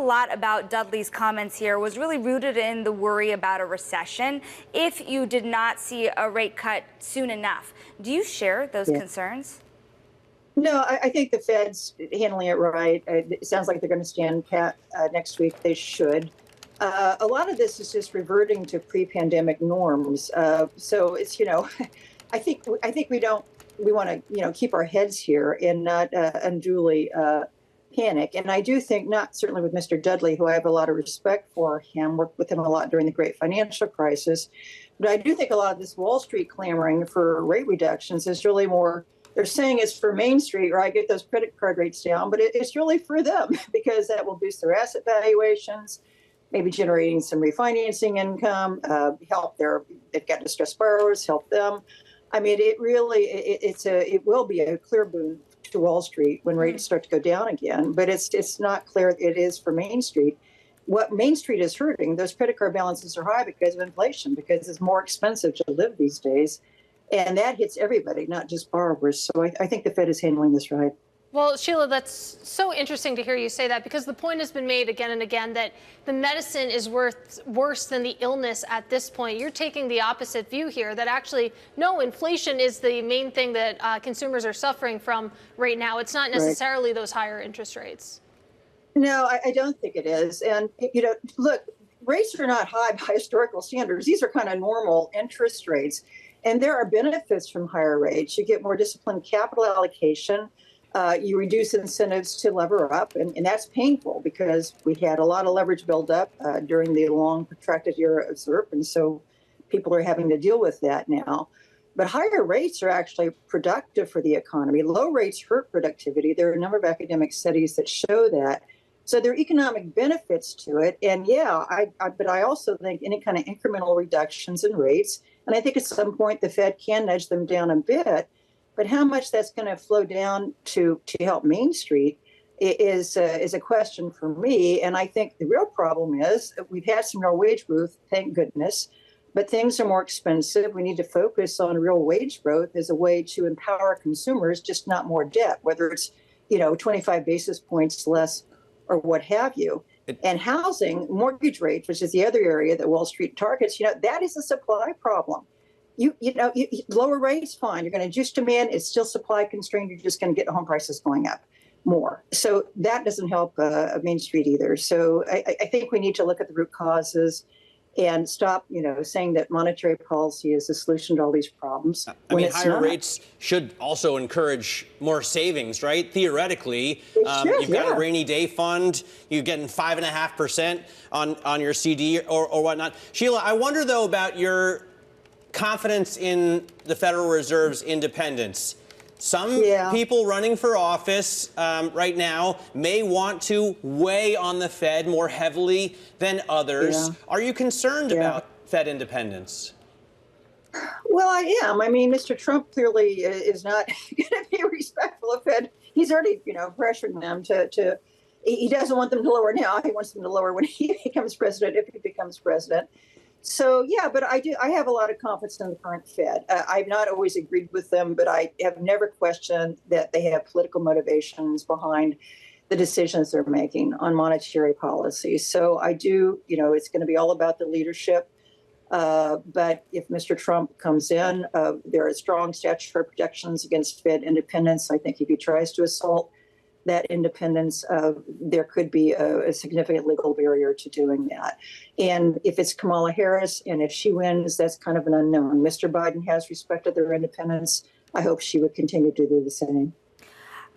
lot about Dudley's comments here was really rooted in the worry about a recession if you did not see a rate cut soon enough. Do you share those concerns? No, I think the Fed's handling it right. It sounds like they're going to stand pat next week. They should. A lot of this is just reverting to pre-pandemic norms. So it's, I think we want to, keep our heads here and not unduly panic. And I do think, not certainly with Mr. Dudley, who I have a lot of respect for him, worked with him a lot during the great financial crisis. But I do think a lot of this Wall Street clamoring for rate reductions is really more, they're saying it's for Main Street, right? Get those credit card rates down, but it's really for them because that will boost their asset valuations, maybe generating some refinancing income, they've got distressed borrowers, help them. I mean, it will be a clear boon to Wall Street when rates start to go down again, but it's not clear it is for Main Street. What Main Street is hurting, those credit card balances are high because of inflation, because it's more expensive to live these days. And that hits everybody, not just borrowers. So I think the Fed is handling this right. Well, Sheila, that's so interesting to hear you say that, because the point has been made again and again that the medicine is worse than the illness at this point. You're taking the opposite view here, that actually, no, inflation is the main thing that consumers are suffering from right now. It's not necessarily those higher interest rates. No, I don't think it is. And, look, rates are not high by historical standards. These are kind of normal interest rates. And there are benefits from higher rates. You get more disciplined capital allocation. You reduce incentives to lever up, and that's painful because we had a lot of leverage buildup during the long, protracted era of ZIRP, and so people are having to deal with that now. But higher rates are actually productive for the economy. Low rates hurt productivity. There are a number of academic studies that show that. So there are economic benefits to it. And but I also think any kind of incremental reductions in rates, and I think at some point the Fed can nudge them down a bit, but how much that's going to flow down to help Main Street is a question for me. And I think the real problem is that we've had some real wage growth, thank goodness, but things are more expensive. We need to focus on real wage growth as a way to empower consumers, just not more debt, whether it's 25 basis points less or what have you. And housing, mortgage rates, which is the other area that Wall Street targets, that is a supply problem. You lower rates, fine. You're going to juice demand. It's still supply constrained. You're just going to get home prices going up more. So that doesn't help Main Street either. So I think we need to look at the root causes and stop, saying that monetary policy is the solution to all these problems. I mean, higher rates should also encourage more savings, right? Theoretically, you've got a rainy day fund. You're getting 5.5% on your CD or whatnot. Sheila, I wonder, though, about your confidence in the Federal Reserve's independence. Some people running for office right now may want to weigh on the Fed more heavily than others. Are you concerned about Fed independence? Well, I am. I mean, Mr. Trump clearly is not going to be respectful of Fed. He's already, pressured them to. He doesn't want them to lower now. He wants them to lower when he becomes president, if he becomes president. So, but I have a lot of confidence in the current Fed. I've not always agreed with them, but I have never questioned that they have political motivations behind the decisions they're making on monetary policy. So I do, it's going to be all about the leadership. But if Mr. Trump comes in, there are strong statutory protections against Fed independence. I think if he tries to assault that independence, there could be a significant legal barrier to doing that. And if it's Kamala Harris, and if she wins, that's kind of an unknown. Mr. Biden has respected their independence. I hope she would continue to do the same.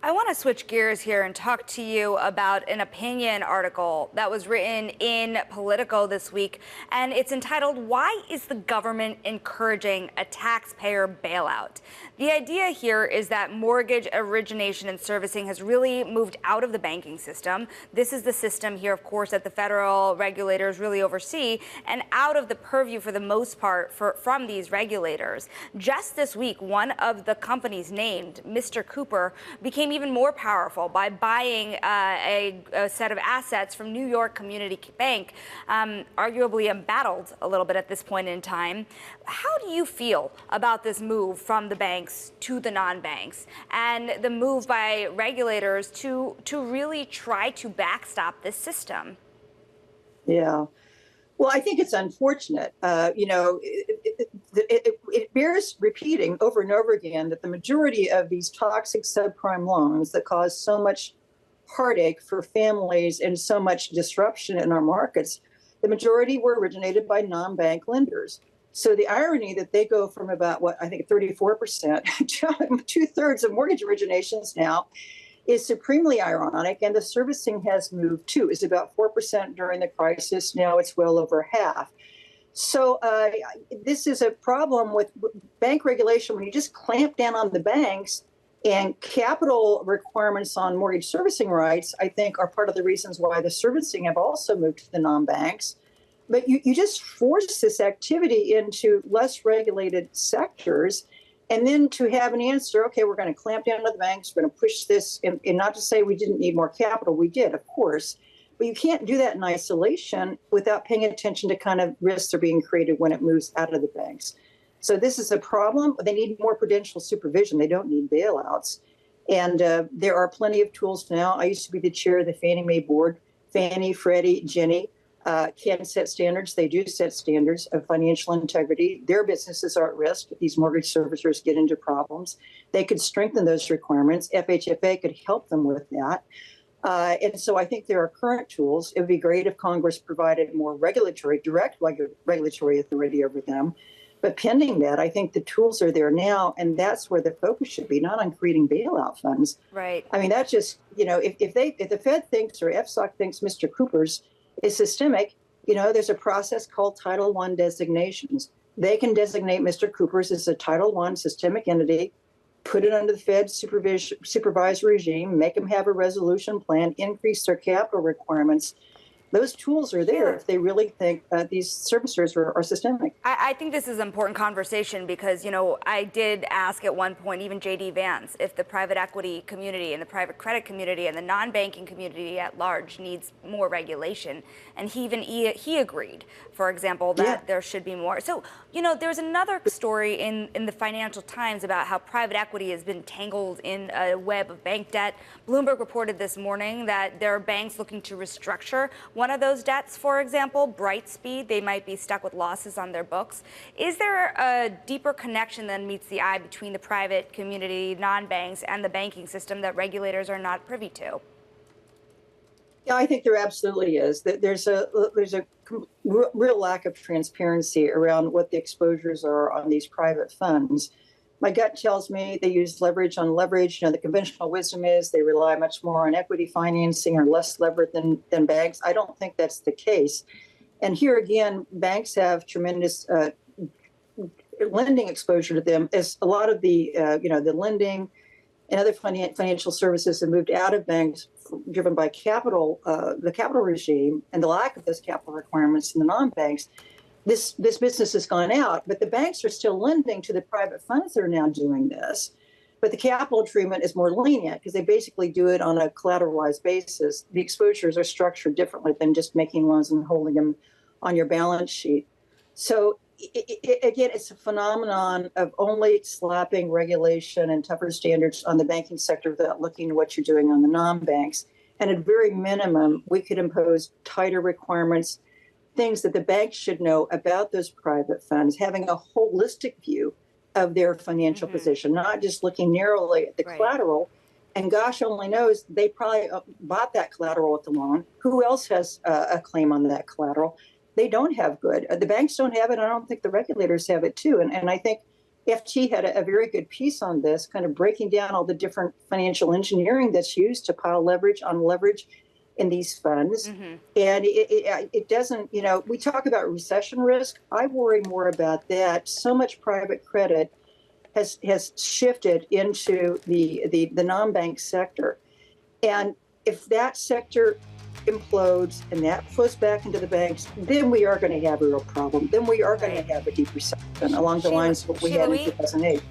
I want to switch gears here and talk to you about an opinion article that was written in Politico this week, and it's entitled, "Why is the Government Encouraging a Taxpayer Bailout?" The idea here is that mortgage origination and servicing has really moved out of the banking system. This is the system here, of course, that the federal regulators really oversee, and out of the purview for the most part from these regulators. Just this week, one of the companies named, Mr. Cooper, became became even more powerful by buying a set of assets from New York Community Bank, arguably embattled a little bit at this point in time. How do you feel about this move from the banks to the non-banks and the move by regulators to really try to backstop this system? Yeah. Well, I think it's unfortunate. It bears repeating over and over again that the majority of these toxic subprime loans that cause so much heartache for families and so much disruption in our markets, the majority were originated by non-bank lenders. So the irony that they go from about, 34% to 2/3 of mortgage originations now is supremely ironic, and the servicing has moved too. It's about 4% during the crisis. Now it's well over half. So this is a problem with bank regulation. When you just clamp down on the banks, and capital requirements on mortgage servicing rights, I think, are part of the reasons why the servicing have also moved to the non-banks. But you just force this activity into less regulated sectors. And then to have an answer, okay, we're going to clamp down on the banks, we're going to push this, and not to say we didn't need more capital, we did, of course, but you can't do that in isolation without paying attention to kind of risks that are being created when it moves out of the banks. So this is a problem. They need more prudential supervision. They don't need bailouts. And there are plenty of tools now. I used to be the chair of the Fannie Mae board. Fannie, Freddie, Ginnie can set standards. They do set standards of financial integrity. Their businesses are at risk if these mortgage servicers get into problems. They could strengthen those requirements. FHFA could help them with that. And so I think there are current tools. It would be great if Congress provided more direct regulatory authority over them. But pending that, I think the tools are there now, and that's where the focus should be, not on creating bailout funds. Right. I mean, that's just, if the Fed thinks or FSOC thinks Mr. Cooper's is systemic, there's a process called Title I designations. They can designate Mr. Cooper's as a Title I systemic entity, put it under the Fed's supervisory regime, make them have a resolution plan, increase their capital requirements. Those tools are there if they really think these servicers are systemic. I think this is an important conversation because, I did ask at one point, even J.D. Vance, if the private equity community and the private credit community and the non-banking community at large needs more regulation. And he agreed, for example, that there should be more. So, there's another story in the Financial Times about how private equity has been tangled in a web of bank debt. Bloomberg reported this morning that there are banks looking to restructure one of those debts, for example, Brightspeed. They might be stuck with losses on their books. Is there a deeper connection than meets the eye between the private community, non-banks, and the banking system that regulators are not privy to? Yeah, I think there absolutely is. There's a real lack of transparency around what the exposures are on these private funds. My gut tells me they use leverage on leverage. The conventional wisdom is they rely much more on equity financing or less leverage than banks. I don't think that's the case. And here again, banks have tremendous lending exposure to them, as a lot of the the lending and other financial services have moved out of banks, driven by the capital regime and the lack of those capital requirements in the non-banks. This business has gone out, but the banks are still lending to the private funds that are now doing this. But the capital treatment is more lenient because they basically do it on a collateralized basis. The exposures are structured differently than just making loans and holding them on your balance sheet. So again, it's a phenomenon of only slapping regulation and tougher standards on the banking sector without looking at what you're doing on the non-banks. And at very minimum, we could impose tighter requirements, things that the banks should know about those private funds, having a holistic view of their financial position, not just looking narrowly at the collateral. And gosh only knows, they probably bought that collateral with the loan. Who else has a claim on that collateral? They don't have good. The banks don't have it. I don't think the regulators have it too. And I think FT had a very good piece on this, kind of breaking down all the different financial engineering that's used to pile leverage on leverage in these funds. And it doesn't, we talk about recession risk. I worry more about that. So much private credit has shifted into the non-bank sector. And if that sector implodes and that flows back into the banks, then we are going to have a real problem. Then we are going to have a deep recession along the lines of what we had in 2008.